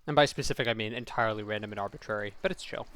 And by specific, I mean entirely random and arbitrary, but it's chill.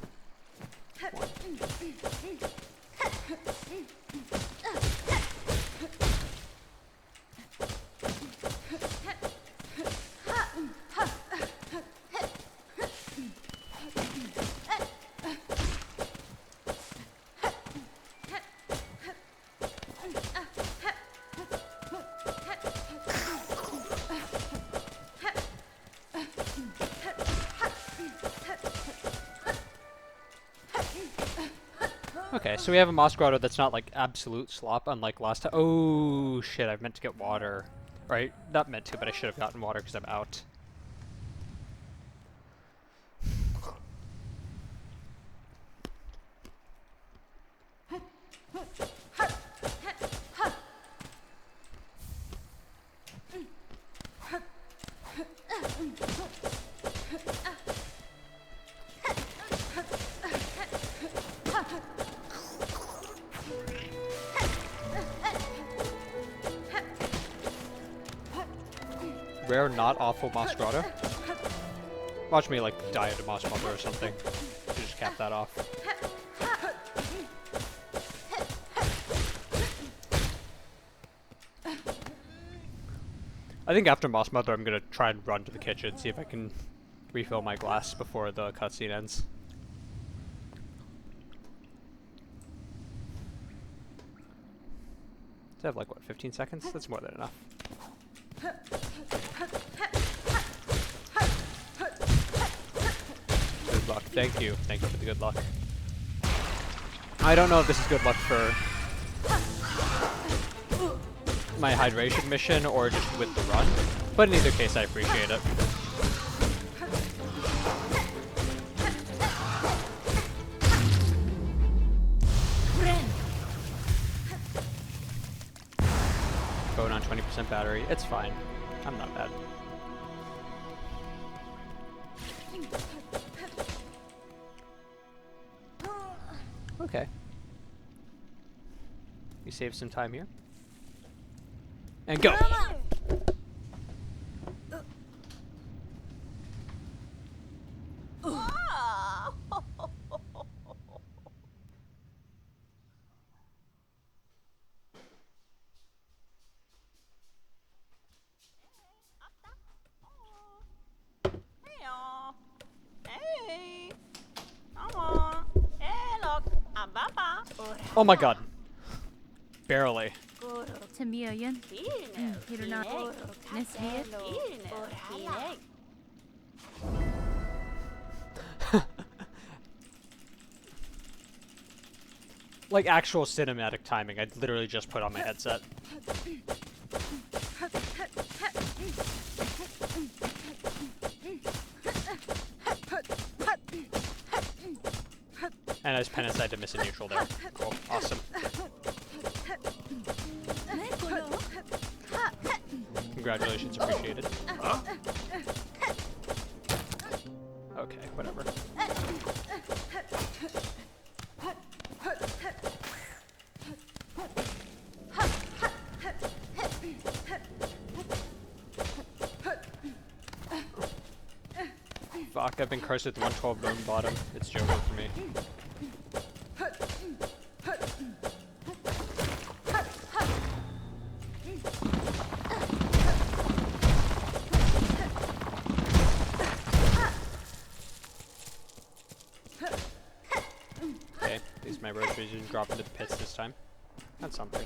Okay, so we have a moss grotto that's not like absolute slop, unlike last time. Oh shit! I meant to get water. Right? Not meant to, but I should have gotten water because I'm out. Rare, not awful moss grotto. Watch me like die at a moss mother or something. To just cap that off. I think after moss mother, I'm gonna try and run to the kitchen, see if I can refill my glass before the cutscene ends. I have like what, 15 seconds? That's more than enough. Good luck. Thank you. Thank you for the good luck. I don't know if this is good luck for my hydration mission or just with the run, but in either case I appreciate it. Going on 20% battery. It's fine. I'm not bad. Okay. We save some time here. And go! Oh my god. Barely. Like actual cinematic timing, I literally just put on my headset. And as Pen decided to miss a neutral there. Cool. Awesome. Congratulations, appreciated. Huh? Okay, whatever. Fuck, I've been cursed with 112 bone bottom. It's joking for me. Okay, at least my rosaries didn't drop into the pits this time. That's something.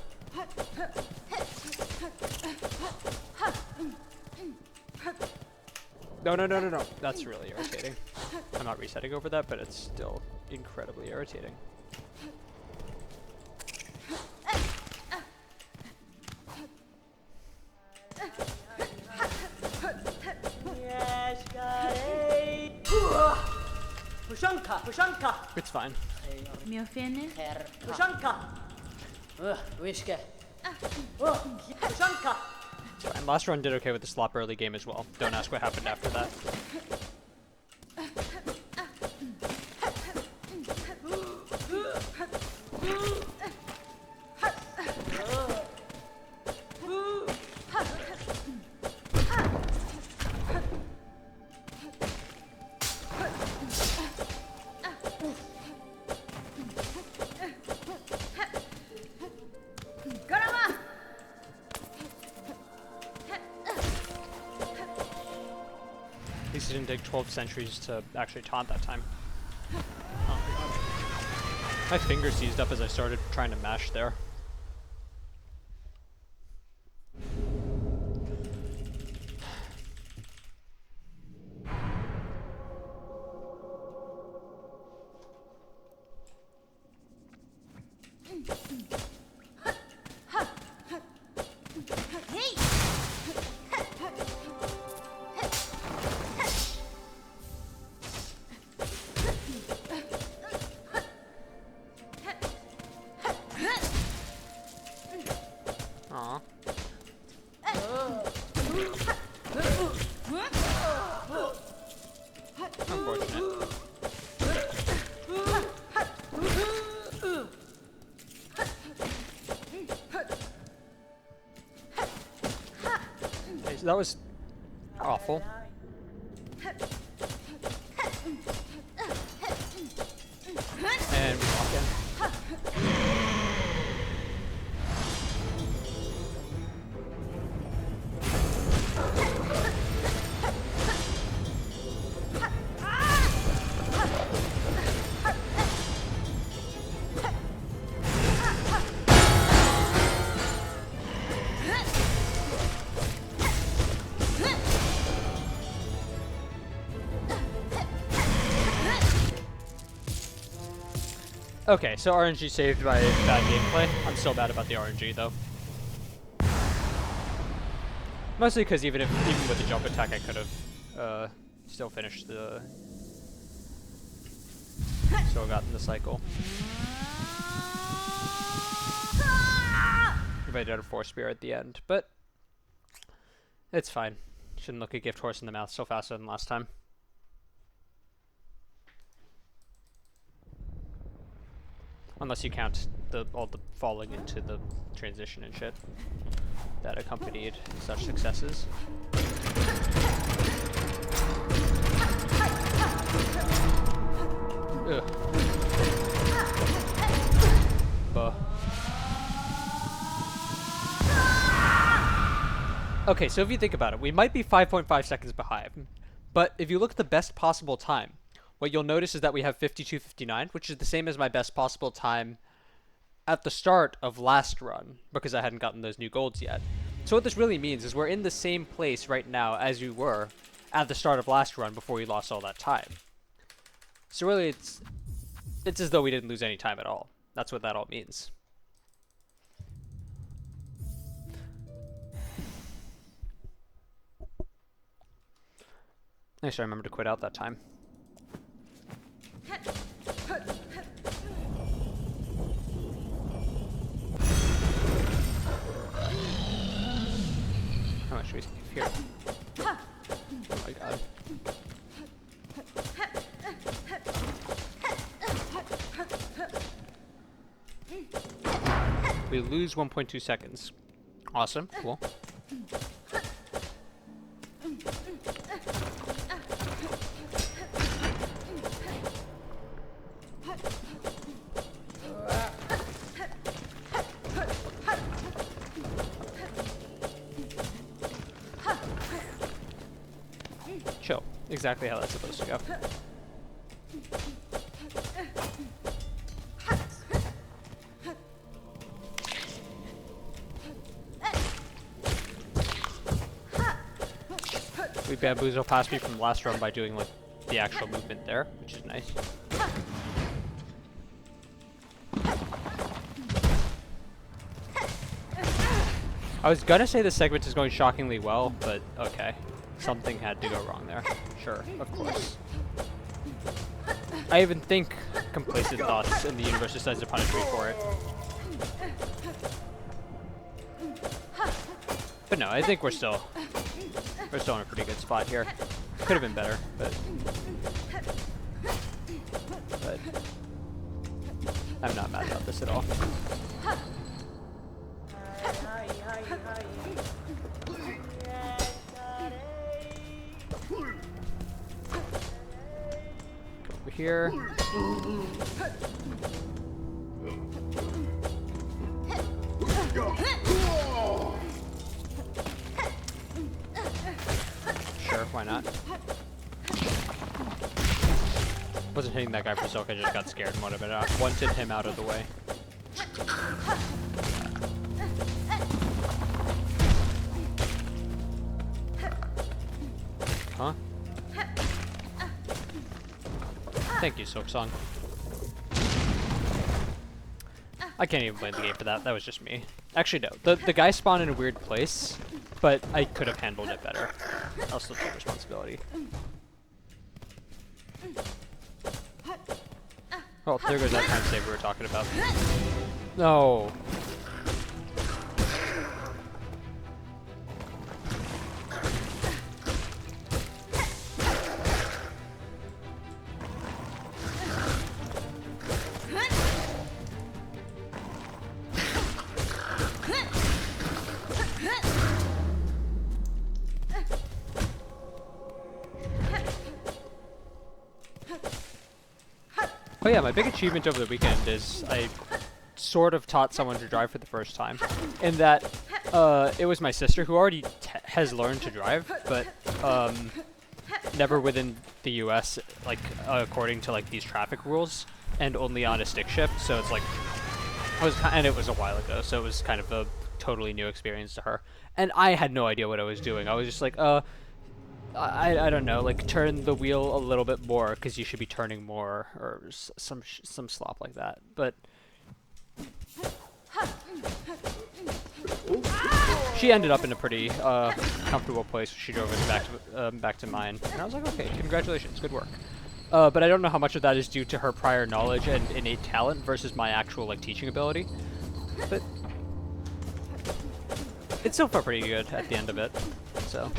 No, no, no, no, no. That's really irritating. I'm not resetting over that, but it's still incredibly irritating. It's fine. It's fine. Last run did okay with the slop early game as well. Don't ask what happened after that. didn't take 12 centuries to actually taunt that time. Oh my god. My finger seized up as I started trying to mash there. Aw. Unfortunate. Okay, so that was awful. And we walk in. Okay, so RNG saved by bad gameplay. I'm still bad about the RNG though. Mostly because even with the jump attack, I could have still finished the, still gotten the cycle. If I did a force spear at the end, but it's fine. Shouldn't look a gift horse in the mouth so faster than last time. Unless you count all the falling into the transition and shit that accompanied such successes. Ugh. Buh. Okay, so if you think about it, we might be 5.5 seconds behind, but if you look at the best possible time, what you'll notice is that we have 52:59, which is the same as my best possible time at the start of last run, because I hadn't gotten those new golds yet. So what this really means is we're in the same place right now as we were at the start of last run before we lost all that time. So really it's as though we didn't lose any time at all. That's what that all means. Actually, I remember to quit out that time. How much should we save here? Oh my god. We lose 1.2 seconds. Awesome, cool. Chill. Exactly how that's supposed to go. We bamboozle past me from the last run by doing like the actual movement there, which is nice. I was gonna say this segment is going shockingly well, but okay. Something had to go wrong there. Sure, of course. I even think complacent thoughts in the universe decides to punish me for it. But no, I think we're still in a pretty good spot here. Could have been better, but I'm not mad about this at all. Over here. Sure, why not? Wasn't hitting that guy for Silk, I just got scared and wanted him out of the way. Huh? Thank you, Silksong. I can't even blame the game for that. That was just me. Actually, no. The guy spawned in a weird place, but I could have handled it better. I'll still take responsibility. Oh, there goes that time save we were talking about. No. Oh yeah, my big achievement over the weekend is I sort of taught someone to drive for the first time. In that, it was my sister who already has learned to drive, but never within the US, like according to like these traffic rules, and only on a stick shift. So it's like, and it was a while ago, so it was kind of a totally new experience to her. And I had no idea what I was doing. I was just like, I don't know, like turn the wheel a little bit more because you should be turning more, or some slop like that. But she ended up in a pretty comfortable place. She drove us back to mine, and I was like, okay, congratulations, good work. But I don't know how much of that is due to her prior knowledge and innate talent versus my actual like teaching ability. But it still felt pretty good at the end of it. So.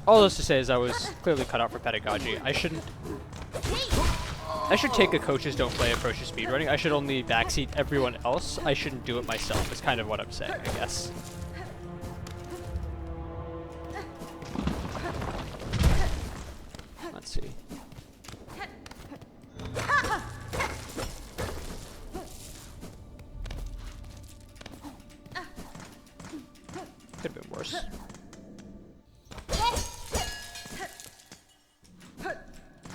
All this to say is I was clearly cut out for pedagogy. I should take a coaches don't play approach to speedrunning. I should only backseat everyone else. I shouldn't do it myself, is kind of what I'm saying, I guess. Let's see. Could have been worse.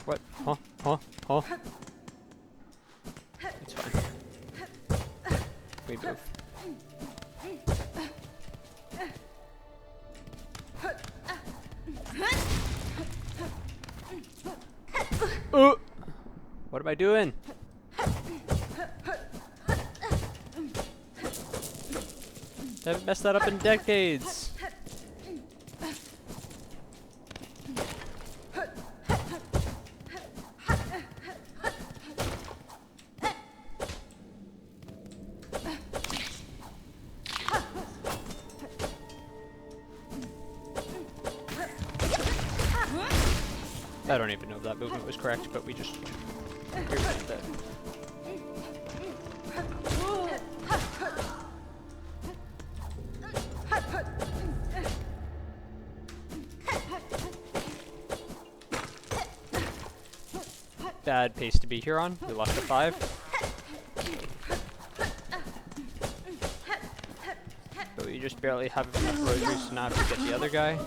What? Huh? Huh? Huh? It's fine. We move. What am I doing? I haven't messed that up in decades. I don't even know if that movement was correct, but we just agreed that. Bad pace to be here on. We lost a 5. But we just barely have enough rotaries to not have to get the other guy.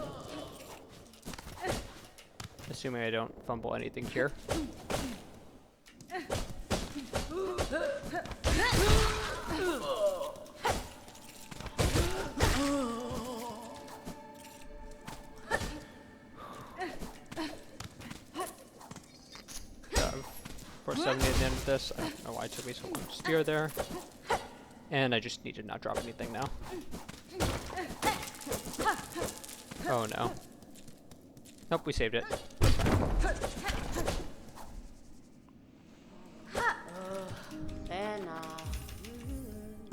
Assuming I don't fumble anything here. For 70 at the end of this. I don't know why it took me so long to steer there. And I just need to not drop anything now. Oh no. Nope, we saved it.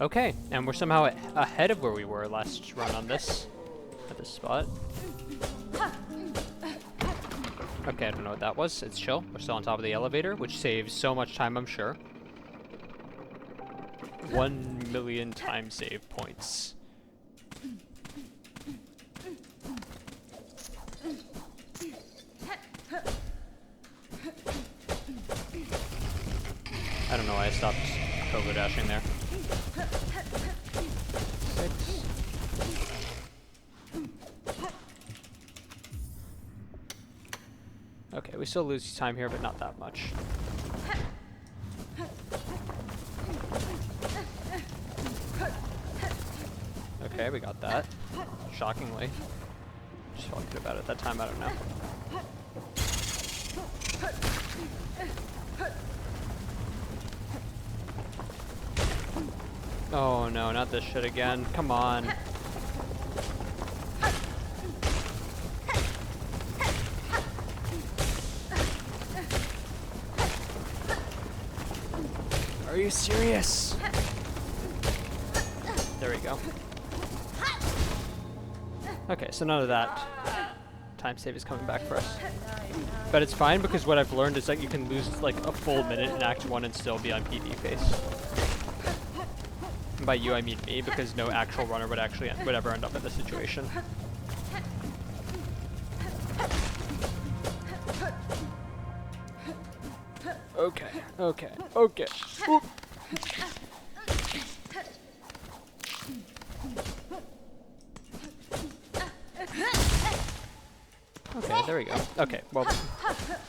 Okay, and we're somehow ahead of where we were last run on this, at this spot. Okay, I don't know what that was. It's chill. We're still on top of the elevator, which saves so much time, I'm sure. 1 million time save points. I don't know why I stopped Kogo dashing there. 6. Okay, we still lose time here, but not that much. Okay, we got that. Shockingly. Just felt good about it at that time, I don't know. Oh no, not this shit again. Come on. Are you serious? There we go. Okay, so none of that time save is coming back for us. But it's fine because what I've learned is that you can lose like a full minute in Act 1 and still be on PV phase. And by you I mean me, because no actual runner would ever end up in this situation. Okay, okay, okay. Oop. Okay, there we go. Okay, well,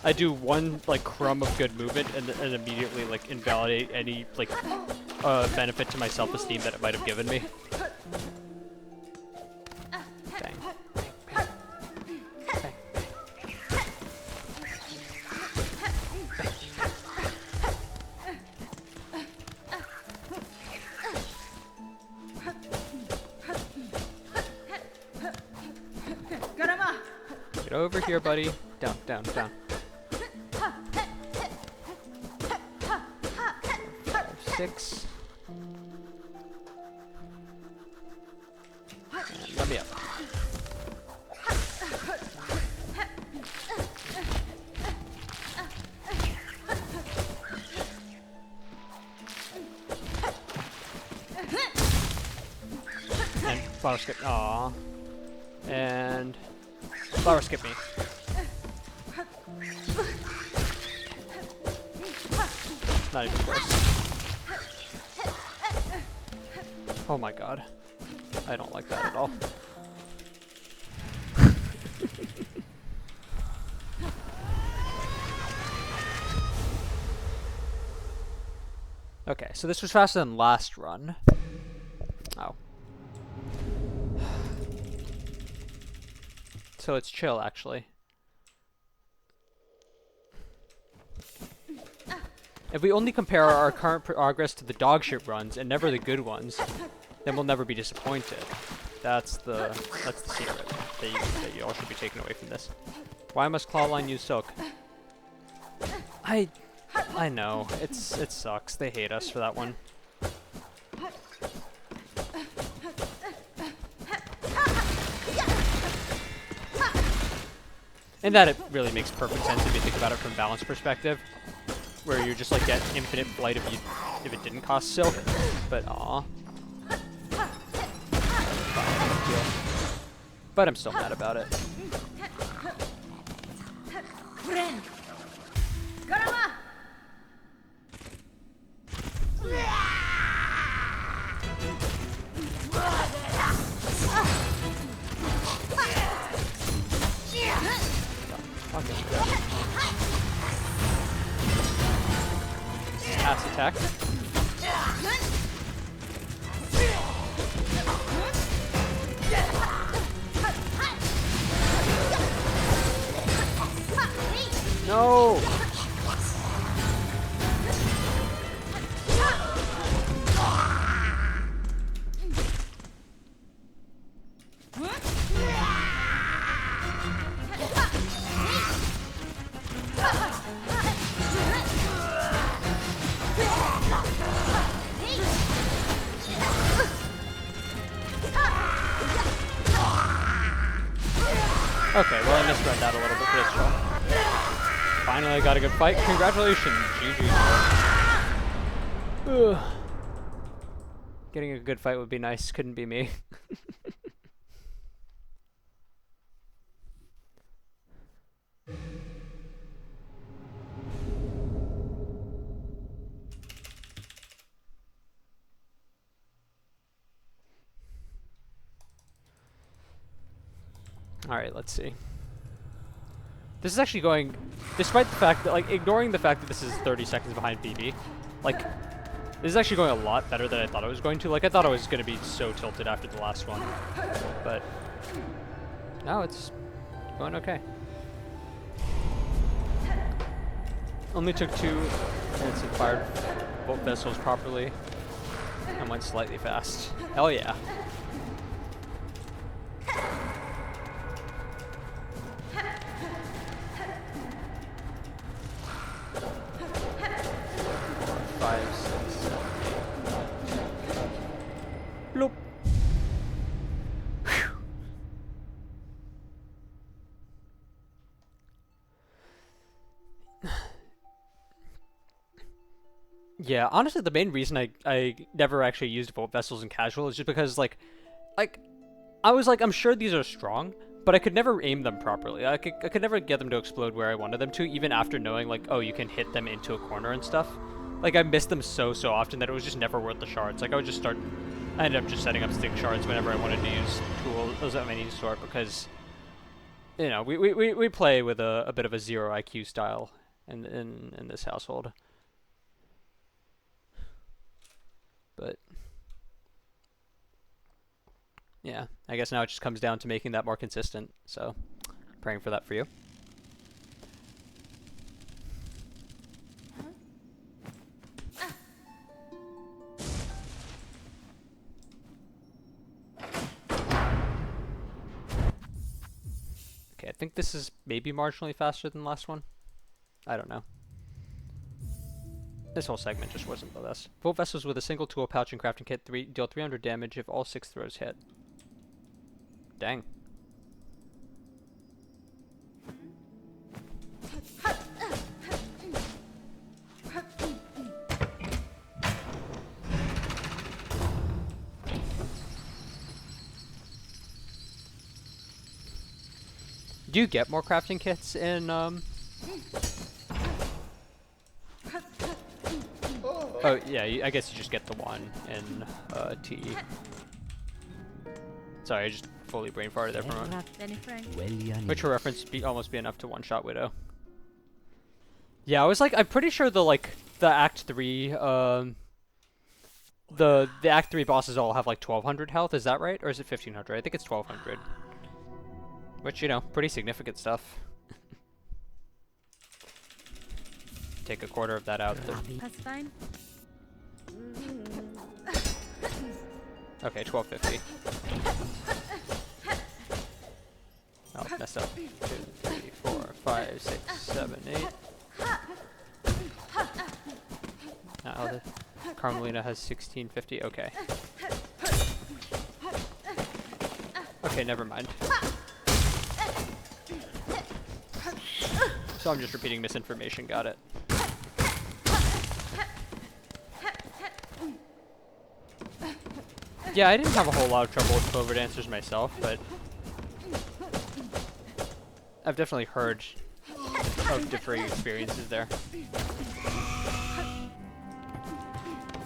I do one like crumb of good movement and immediately like invalidate any like benefit to my self-esteem that it might have given me. Bang, bang, bang, bang. Get over here, buddy. Down, down, down. 5, 6. And let me up. And flower skip. Aww. And flower skip me. Not even close. Oh my god. I don't like that at all. Okay, so this was faster than last run. Oh. So it's chill, actually. If we only compare our current progress to the dog shit runs and never the good ones, then we'll never be disappointed. That's the secret that you all should be taking away from this. Why must Clawline use Silk? I know it sucks. They hate us for that one. And that it really makes perfect sense if you think about it from a balance perspective, where you just like get infinite flight if it didn't cost Silk. But aw. But I'm still mad about it. Pass attack. No! Okay, well I misread that a little bit, but it's chill. Finally I got a good fight. Congratulations, GG. Ugh. Getting a good fight would be nice, couldn't be me. Alright, let's see. This is actually going, despite the fact that, like, ignoring the fact that this is 30 seconds behind BB, like, this is actually going a lot better than I thought it was going to. Like, I thought I was going to be so tilted after the last one, but no, it's going okay. Only took 2 minutes and fired both vessels properly and went slightly fast. Hell yeah. Bloop. Yeah, honestly, the main reason I never actually used boat vessels in casual is just because, like, I was like, I'm sure these are strong, but I could never aim them properly. I could never get them to explode where I wanted them to, even after knowing, like, oh, you can hit them into a corner and stuff. Like, I missed them so often that it was just never worth the shards. Like, I ended up just setting up stick shards whenever I wanted to use tools of any sort because, you know, we play with a bit of a 0 IQ style in this household. But yeah, I guess now it just comes down to making that more consistent. So, praying for that for you. Okay, I think this is maybe marginally faster than the last one. I don't know. This whole segment just wasn't the best. Both vessels with a single tool pouch and crafting kit deal 300 damage if all 6 throws hit. Dang. Do you get more crafting kits in Oh, yeah, I guess you just get the one in TE. Sorry, I just fully brain farted there for a moment. Which for reference almost be enough to one-shot Widow. Yeah, I was like, I'm pretty sure the Act 3, the Act 3 bosses all have like 1200 health, is that right? Or is it 1500? I think it's 1200. Which, you know, pretty significant stuff. Take a quarter of that out. That's fine. Okay, 1250. Oh, messed up. 2, 3, 4, 5, 6, 7, 8. Now the Carmelina has 1650. Okay. Okay, never mind. So I'm just repeating misinformation. Got it. Yeah, I didn't have a whole lot of trouble with clover dancers myself, but I've definitely heard of differing experiences there.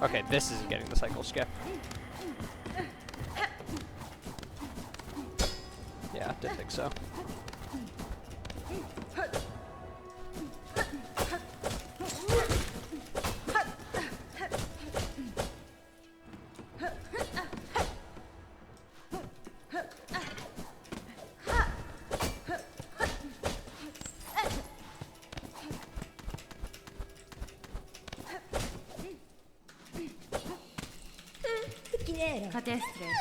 Okay, this is getting the cycle skip. Yeah, didn't think so.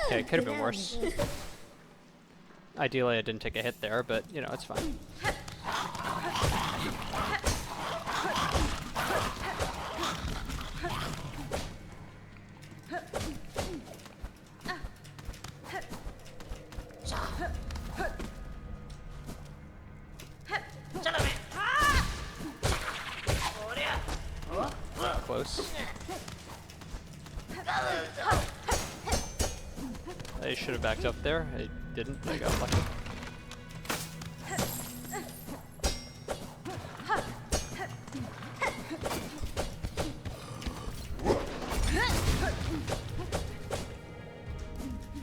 Okay, it could have been worse. Ideally, I didn't take a hit there, but, you know, it's fine. Close. I should have backed up there. I didn't. I got lucky.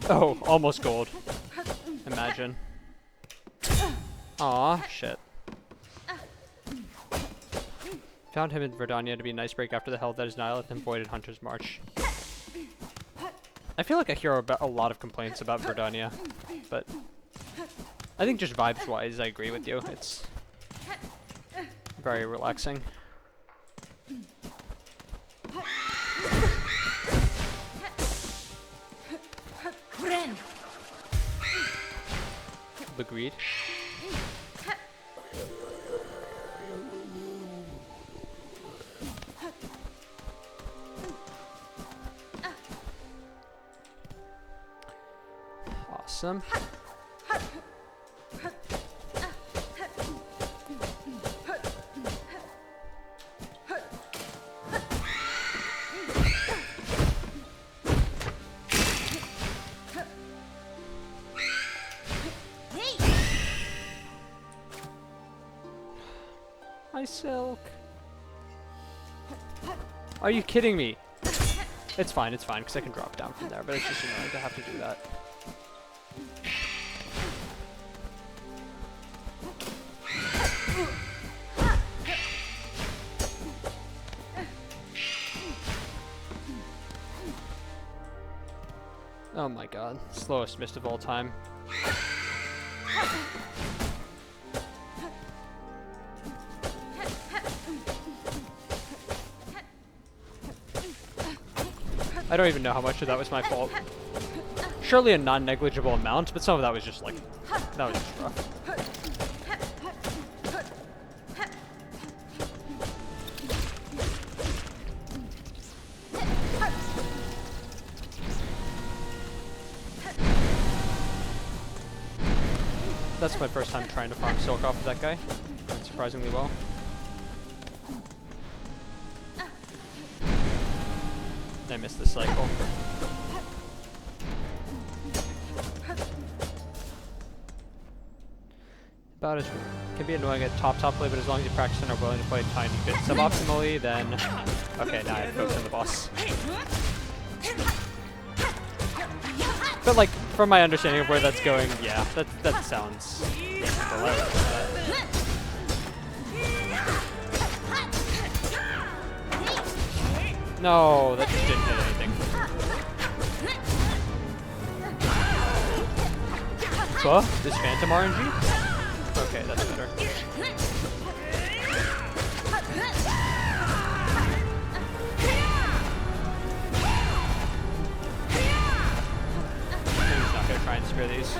Oh, almost gold. Imagine. Aw, shit. Found him in Verdania to be a nice break after the hell that is Nihilith and voided Hunter's March. I feel like I hear a lot of complaints about Verdania, but I think just vibes-wise, I agree with you. It's very relaxing. Agreed. Awesome. Hi, Silk. Are you kidding me? It's fine, because I can drop down from there, but it's just annoying to have to do that. Oh my god, slowest mist of all time. I don't even know how much of that was my fault. Surely a non-negligible amount, but some of that was just like, that was just rough. That's my first time trying to farm Silk off of that guy. Went surprisingly well. I missed the cycle. About as can be annoying at top play, but as long as you practice and are willing to play a tiny bit suboptimally, then okay, now I have focus on the boss. But like, from my understanding of where that's going, yeah, that sounds hilarious. No, that just didn't hit anything. Buff? This Phantom RNG? Okay, that's better. I'm just not gonna try and spear these.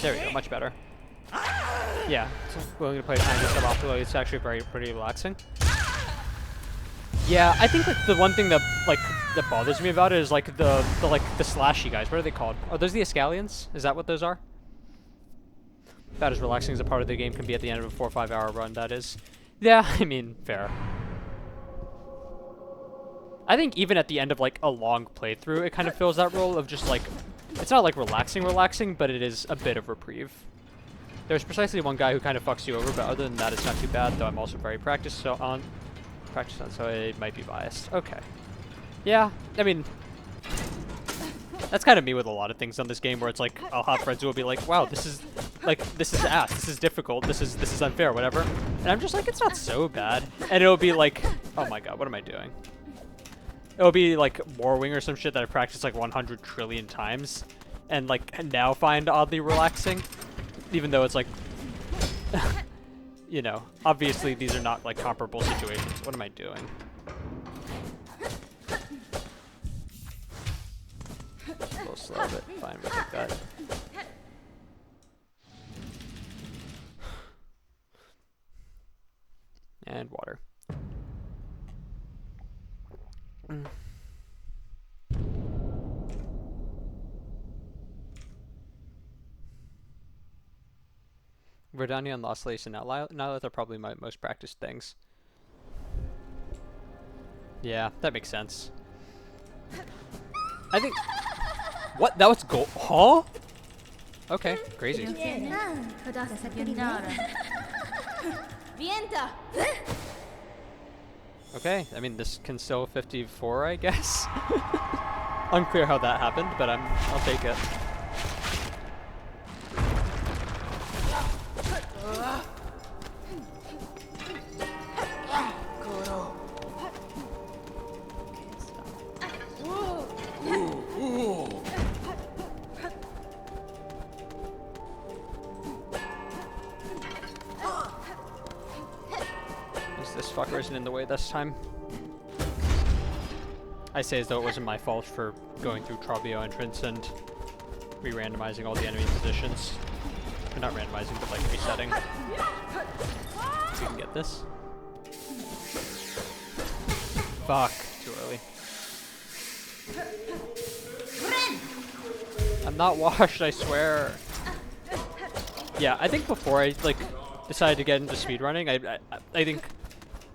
There we go, much better. Yeah, so willing to play tiny suboptimally. It's actually pretty relaxing. Yeah, I think like the one thing that that bothers me about it is like the slashy guys. What are they called? Are those the Escallions? Is that what those are? About as relaxing as a part of the game can be at the end of a 4 or 5 hour run. That is. Yeah, I mean, fair. I think even at the end of like a long playthrough, it kind of fills that role of just like, it's not like relaxing, but it is a bit of reprieve. There's precisely one guy who kind of fucks you over, but other than that, it's not too bad. Though I'm also very practiced on, so it might be biased. Okay. Yeah, I mean, that's kind of me with a lot of things on this game, where it's like I'll have friends who will be like, "Wow, this is ass. This is difficult. This is unfair, whatever." And I'm just like, "It's not so bad." And it'll be like, "Oh my god, what am I doing?" It'll be like Warwing or some shit that I practiced like 100 trillion times, and like now find oddly relaxing. Even though it's like, you know, obviously these are not like comparable situations. What am I doing? A little slow, but fine, we'll take that. And water. Verdania and Lost Lace and Nihilith are probably my most practiced things. Yeah, that makes sense. I think... What? That was gold? Huh? Okay, crazy. Okay, I mean, this can still 54, I guess. Unclear how that happened, but I'll take it. least this fucker isn't in the way this time. I say as though it wasn't my fault for going through Trobio entrance and re-randomizing all the enemy positions. Or not randomizing, but like resetting. We can get this. Fuck, too early. I'm not washed, I swear. Yeah, I think before I like decided to get into speedrunning, I think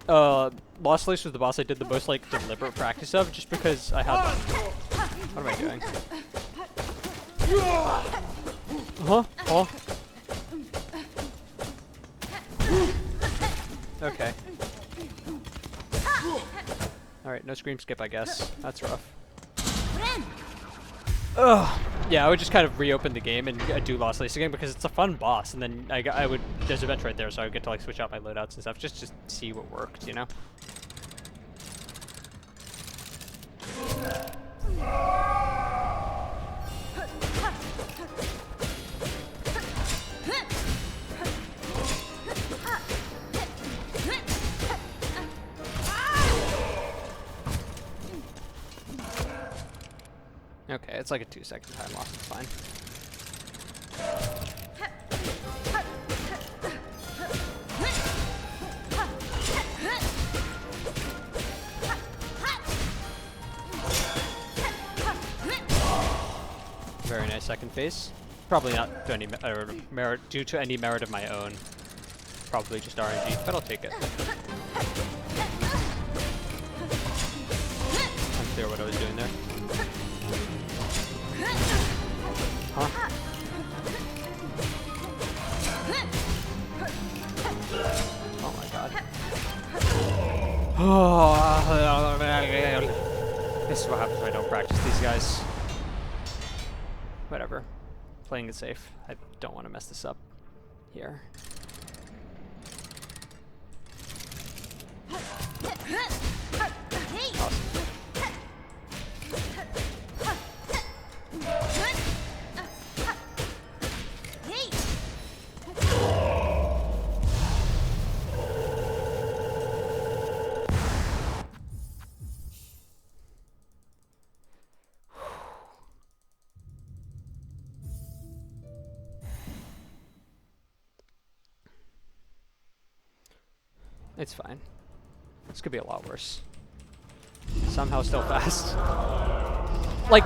Lost Lace was the boss I did the most like deliberate practice of, just because I had. What am I doing? Oh. Okay. Alright, no scream skip, I guess. That's rough. Ugh. Yeah, I would just kind of reopen the game and do Lost Lace again because it's a fun boss, and then I would. There's a bench right there, so I would get to like switch out my loadouts and stuff, just see what worked, you know. Okay, it's like a 2-second time loss, it's fine. Very nice second phase. Probably not due to any merit of my own. Probably just RNG, but I'll take it. Unclear what I was doing there. Huh? Oh my god. This is what happens when I don't practice these guys. Whatever. Playing it safe. I don't want to mess this up here. Awesome. It's fine. This could be a lot worse. Somehow still fast. Like,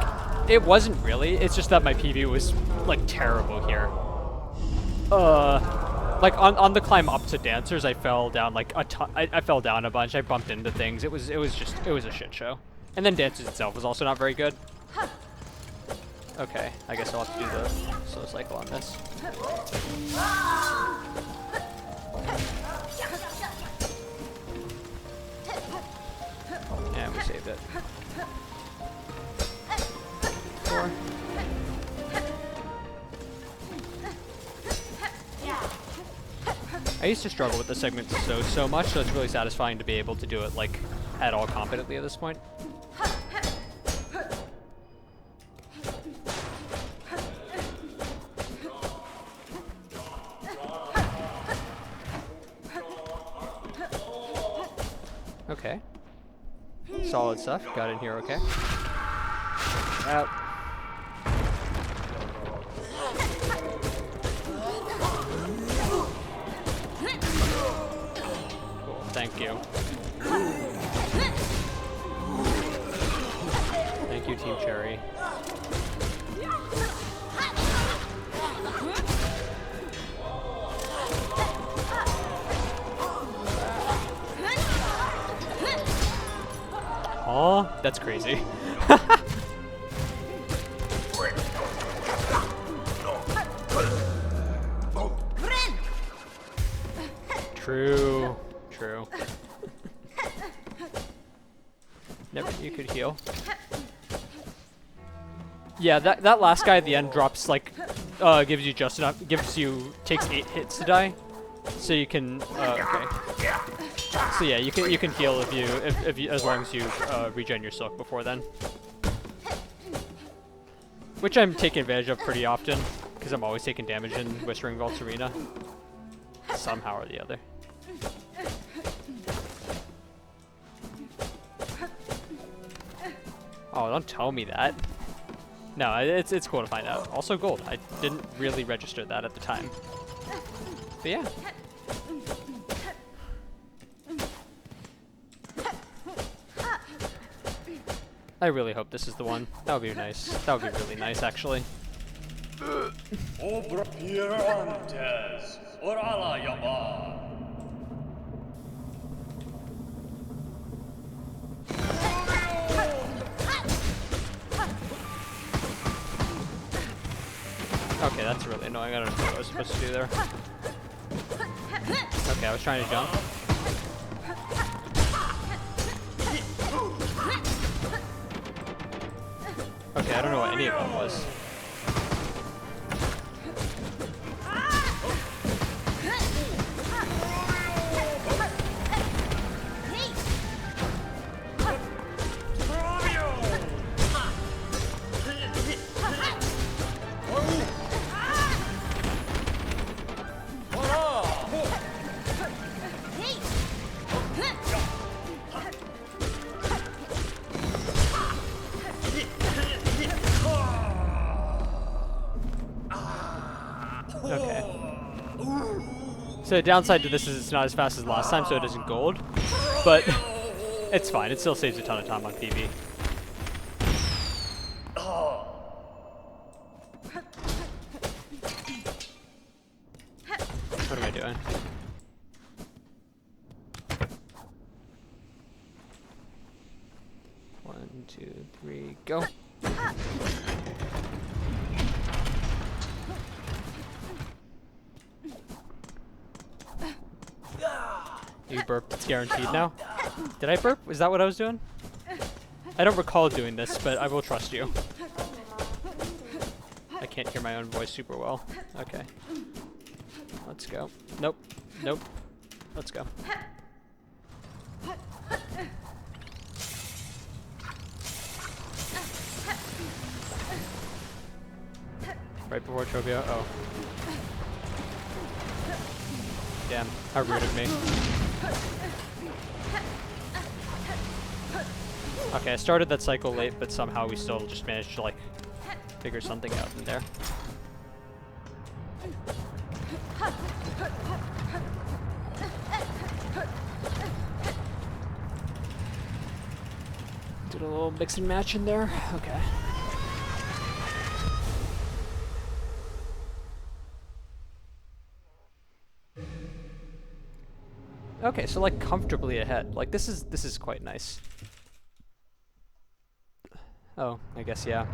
it wasn't really. It's just that my PV was, like, terrible here. Like, on the climb up to Dancers, I fell down, like, a ton. I fell down a bunch. I bumped into things. It was a shit show. And then Dancers itself was also not very good. Okay, I guess I'll have to do the slow cycle on this. And we saved it. 4. I used to struggle with the segment so much, so it's really satisfying to be able to do it like at all competently at this point. Okay. Solid stuff. Got in here okay. Out. Cool. Thank you. Thank you, Team Cherry. Oh, that's crazy. True. True. Never you could heal. Yeah, that last guy at the end drops like gives you just enough, takes 8 hits to die. So you can okay. So yeah, you can heal if you as long as you regen your silk before then. Which I'm taking advantage of pretty often, because I'm always taking damage in Whispering Vaults Arena. Somehow or the other. Oh, don't tell me that. No, it's cool to find out. Also gold. I didn't really register that at the time. But yeah. I really hope this is the one. That would be nice. That would be really nice, actually. Okay, that's really annoying. I don't know what I was supposed to do there. Okay, I was trying to jump. Okay, I don't know what any of that was. Okay. So the downside to this is it's not as fast as last time, so it isn't gold. But it's fine. It still saves a ton of time on PB. What am I doing? One, two, three, go. You burped. It's guaranteed now. Did I burp? Is that what I was doing? I don't recall doing this, but I will trust you. I can't hear my own voice super well. Okay. Let's go. Nope. Nope. Let's go. Right before Trovio. Oh. Damn. How rude of me. Okay, I started that cycle late, but somehow we still just managed to, like, figure something out in there. Did a little mix and match in there? Okay. Okay, so like comfortably ahead. Like this is quite nice. Oh, I guess yeah.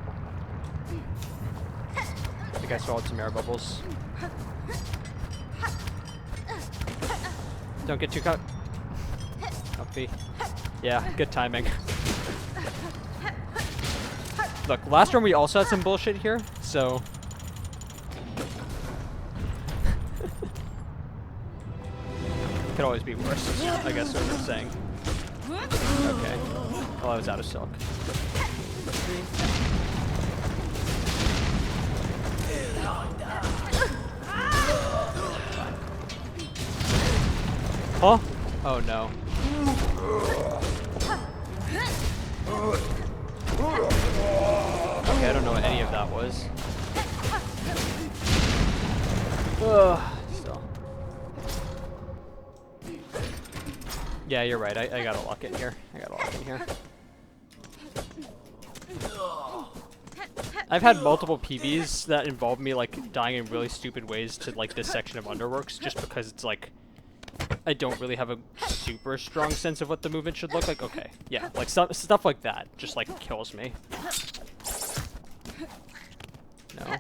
I think I swallowed some air bubbles. Don't get too caught. Uppy. Yeah, good timing. Look, last round we also had some bullshit here, so could always be worse, I guess what we're saying. Okay. Well, I was out of silk. Huh? Oh no. Okay, I don't know what any of that was. Ugh. Yeah, you're right. I gotta lock in here. I've had multiple PBs that involve me like dying in really stupid ways to like this section of Underworks, just because it's like I don't really have a super strong sense of what the movement should look like. Okay, yeah, like stuff like that just like kills me. No.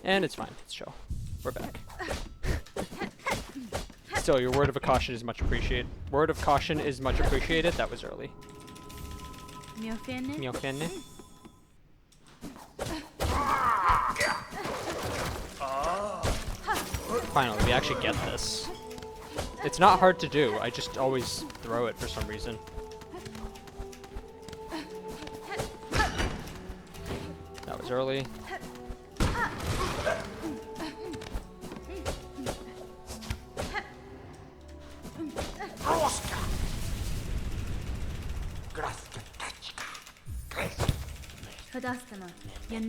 And it's fine. It's chill. We're back. Still, your word of caution is much appreciated. Word of caution is much appreciated. That was early. Miofene. Finally, we actually get this. It's not hard to do. I just always throw it for some reason. That was early.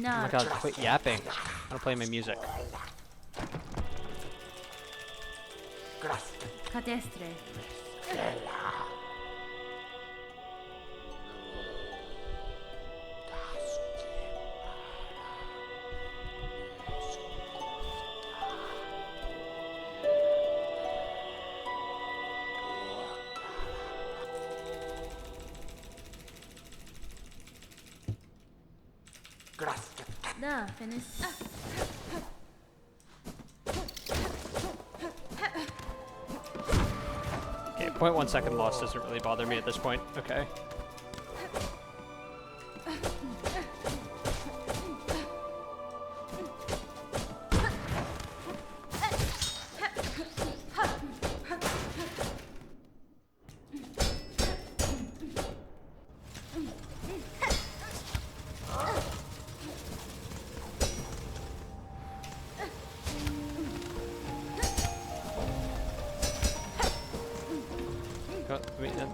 Oh my god, quit yapping. I'm gonna play my music. Finish. Okay, 0.1 second loss doesn't really bother me at this point. Okay.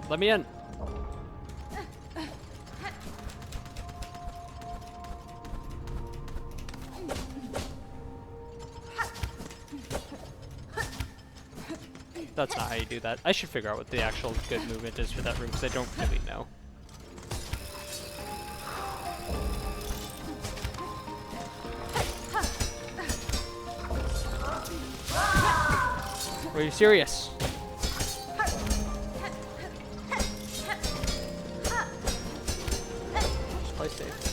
Let me in. That's not how you do that. I should figure out what the actual good movement is for that room because I don't really know. Are you serious? Play safe.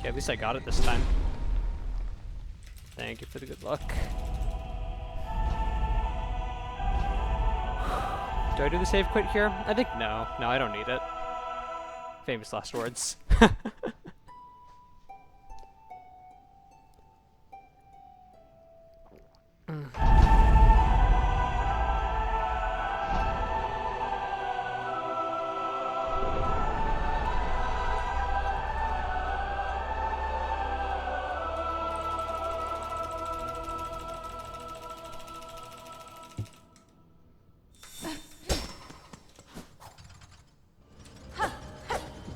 Okay, at least I got it this time. Thank you for the good luck. Do I do the save quit here? I think no. No, I don't need it. Famous last words.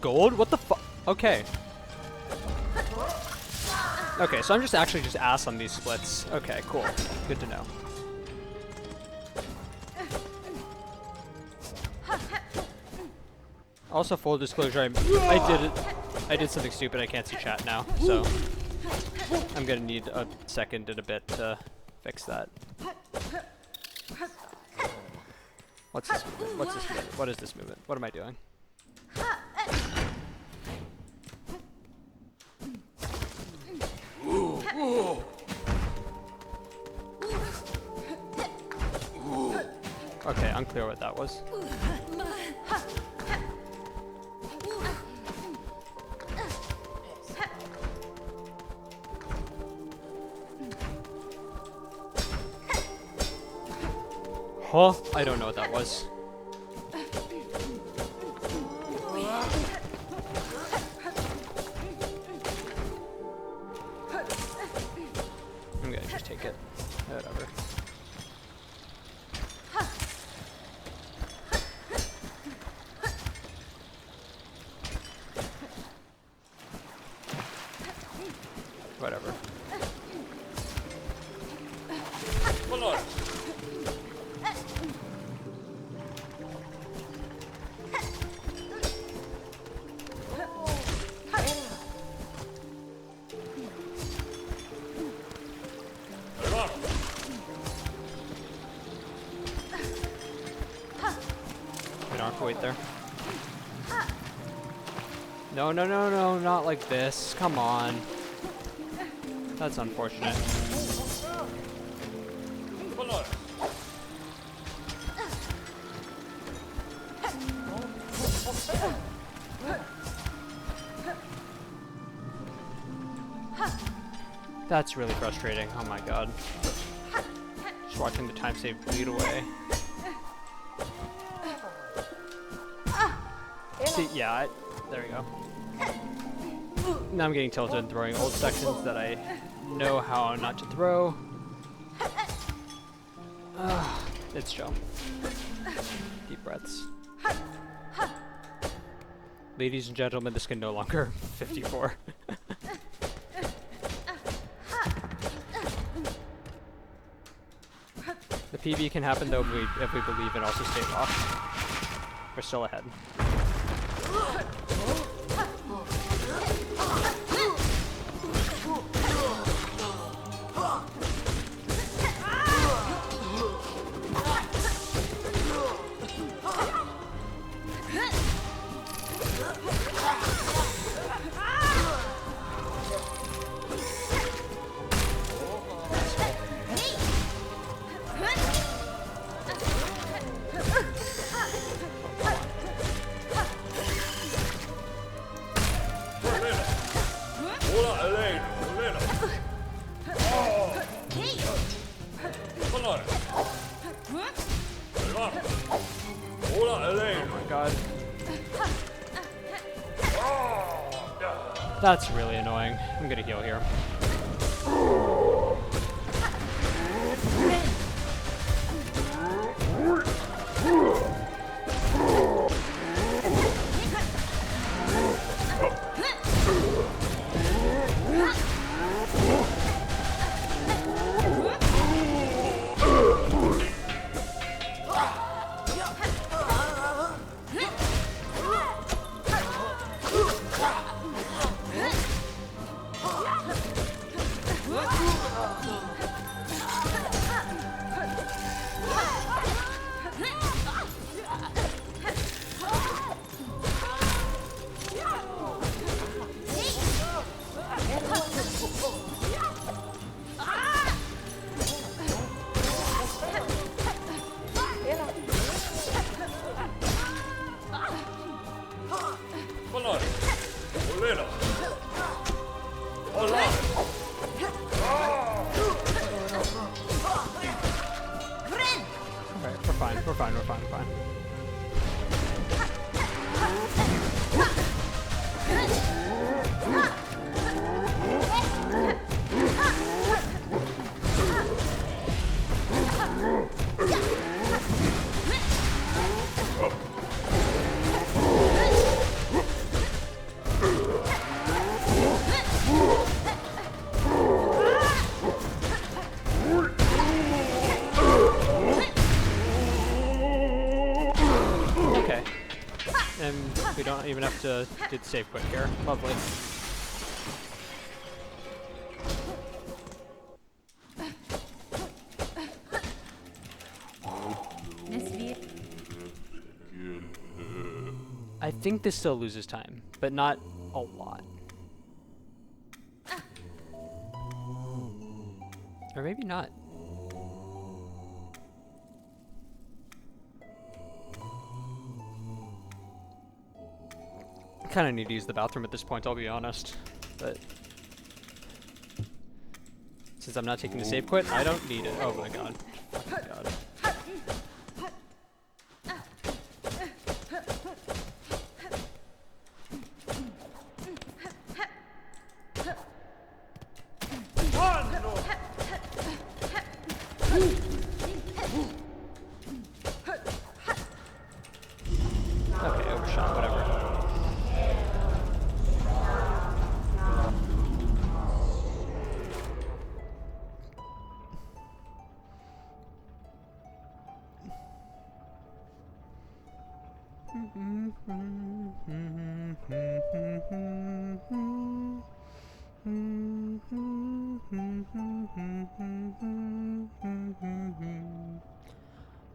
Gold? What the fuck? Okay. Okay, so I'm just actually just ass on these splits. Okay, cool. Good to know. Also, full disclosure, I did something stupid. I can't see chat now, so I'm gonna need a second and a bit to fix that. What's this movement? What's this movement? What is this movement? What am I doing? Okay, unclear what that was. Huh? I don't know what that was. I'm gonna just take it. Whatever. Whatever. don't have to wait there. No, no, no, no, not like this. Come on. That's unfortunate. That's really frustrating. Oh my god. Just watching the time save bleed away. See, yeah, there we go. Now I'm getting tilted and throwing old sections that I know how not to throw. It's chill. Deep breaths. Ladies and gentlemen, this can no longer 54. The PB can happen though if we believe and also stay locked. We're still ahead. That's really annoying. I'm gonna heal here. We're fine. Okay. And we don't even have to do the save quick here. Lovely. I think this still loses time, but not a lot. Or maybe not. I kind of need to use the bathroom at this point, I'll be honest. But since I'm not taking the save quit, I don't need it. Oh my god. Oh my god. Okay, overshot, whatever.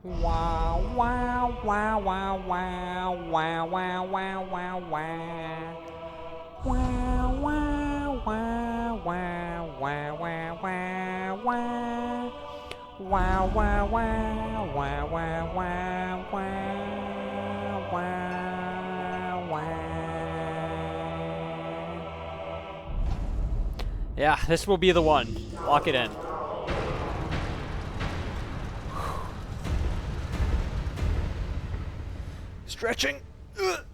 Wow, wow, wow, wow, wow, wow, wow, wow, wow, wow. Wow, wow, wow, wow, wow, wow, wow, wow. Wow, wow, wow, wow, wow, wow, wow, wow, wow. Yeah, this will be the one. Lock it in. Stretching. Look,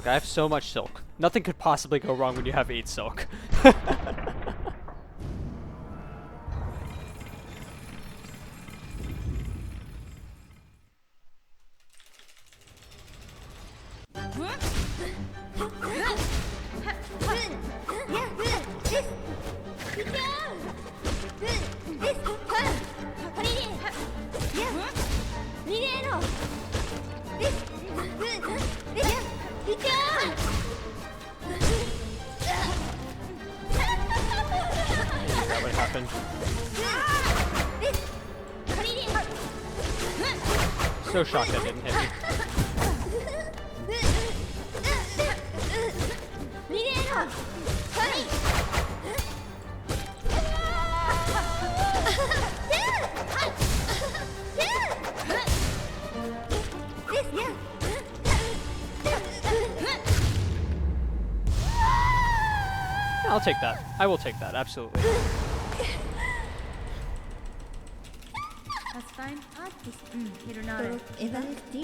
I have so much silk. Nothing could possibly go wrong when you have 8 silk. That would happen. So shocked that didn't hit me. I'll take that. I will take that, absolutely.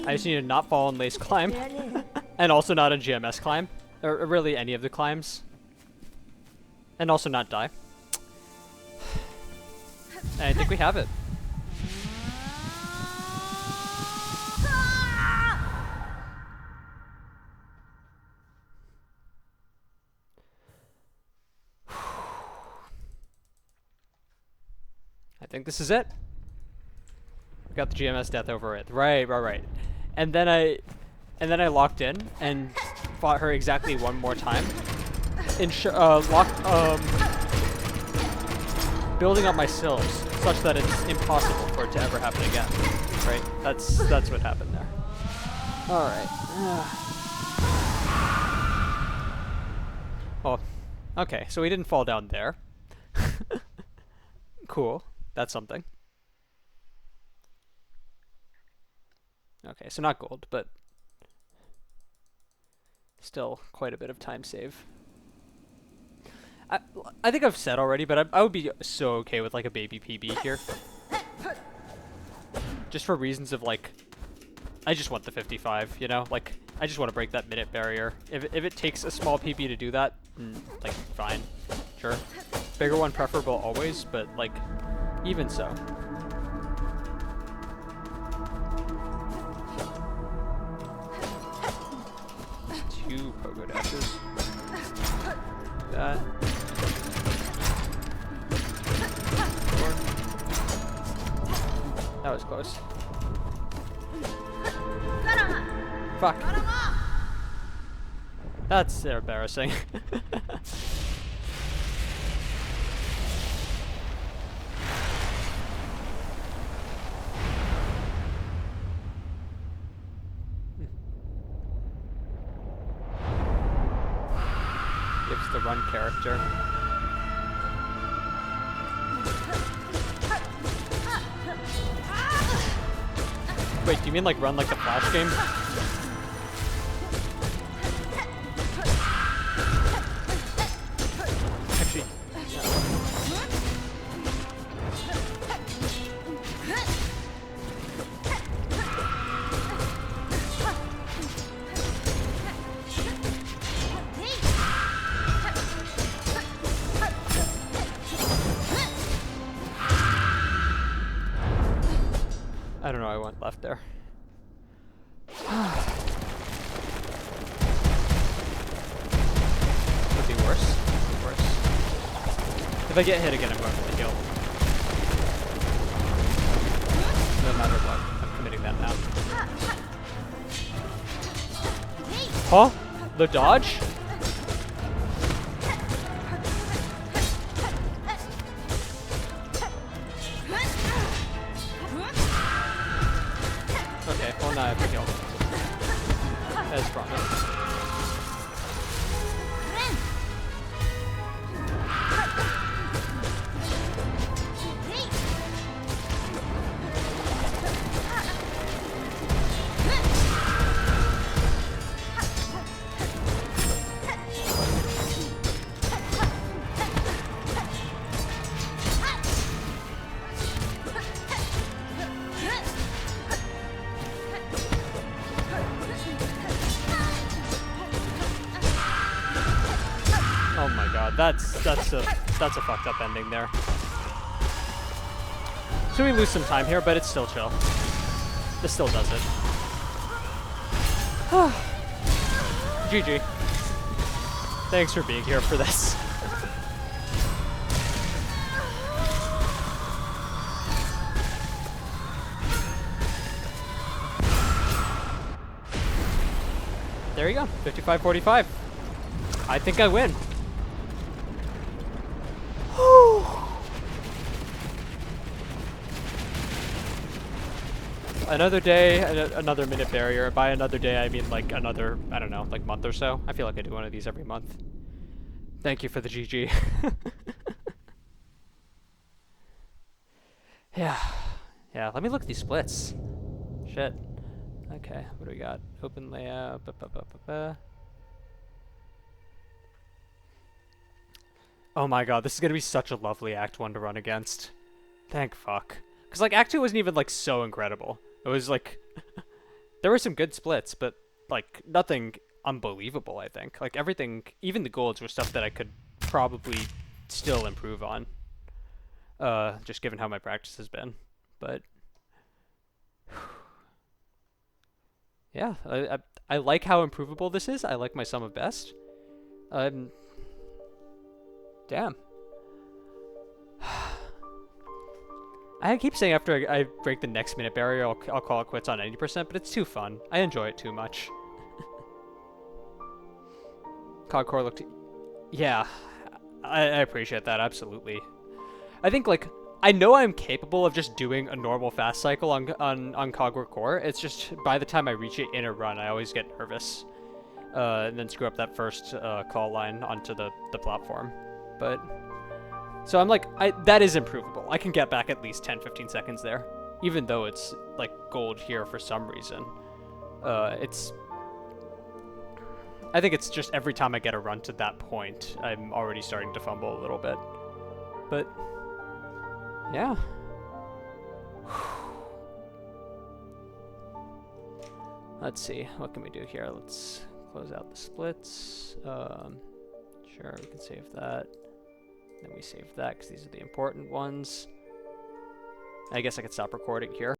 I just need to not fall on lace climb. And also not a GMS climb. Or really any of the climbs. And also not die. And I think we have it. I think this is it. We got the GMS death over it. Right. And then I locked in and fought her exactly one more time. Building up my sills such that it's impossible for it to ever happen again. Right? That's what happened there. All right. Oh, okay. So we didn't fall down there. Cool. That's something. Okay, so not gold, but still quite a bit of time save. I think I've said already, but I would be so okay with like a baby PB here. Just for reasons of like, I just want the 55, you know? Like, I just want to break that minute barrier. If it takes a small PB to do that, like, fine. Sure. Bigger one preferable always, but like, even so. Two pogo dashes. That. That was close. Fuck. That's embarrassing. Gives the run character. Wait, do you mean like run like the Flash game? Actually, I don't know, I went left there. Could be worse. Could be worse. If I get hit again, I'm going for the kill. No matter what, I'm committing that now. Huh? The dodge? as promised. Oh my god, that's a fucked up ending there. So we lose some time here, but it's still chill. This still does it. GG. Thanks for being here for this. There you go, 55-45. I think I win. Another day, another minute barrier. By another day, I mean like another, I don't know, like month or so. I feel like I do one of these every month. Thank you for the GG. Yeah. Yeah, let me look at these splits. Shit. Okay, what do we got? Open layout. Oh my god, this is gonna be such a lovely Act 1 to run against. Thank fuck. Because, like, Act 2 wasn't even, like, so incredible. It was, like... there were some good splits, but, like, nothing unbelievable, I think. Like, everything... even the golds were stuff that I could probably still improve on. Just given how my practice has been. But... yeah, I like how improvable this is. I like my sum of best. Damn. I keep saying after I break the next minute barrier, I'll call it quits on 90%, but it's too fun. I enjoy it too much. COD Core looked... yeah, I appreciate that, absolutely. I think, like, I know I'm capable of just doing a normal fast cycle on COD Core. It's just, by the time I reach it in a run, I always get nervous. And then screw up that first call line onto the platform. But... so I'm like, that is improvable. I can get back at least 10-15 seconds there. Even though it's, like, gold here for some reason. It's... I think it's just every time I get a run to that point, I'm already starting to fumble a little bit. But... yeah. Let's see, what can we do here? Let's close out the splits. Sure, we can save that. Then we save that because these are the important ones. I guess I could stop recording here.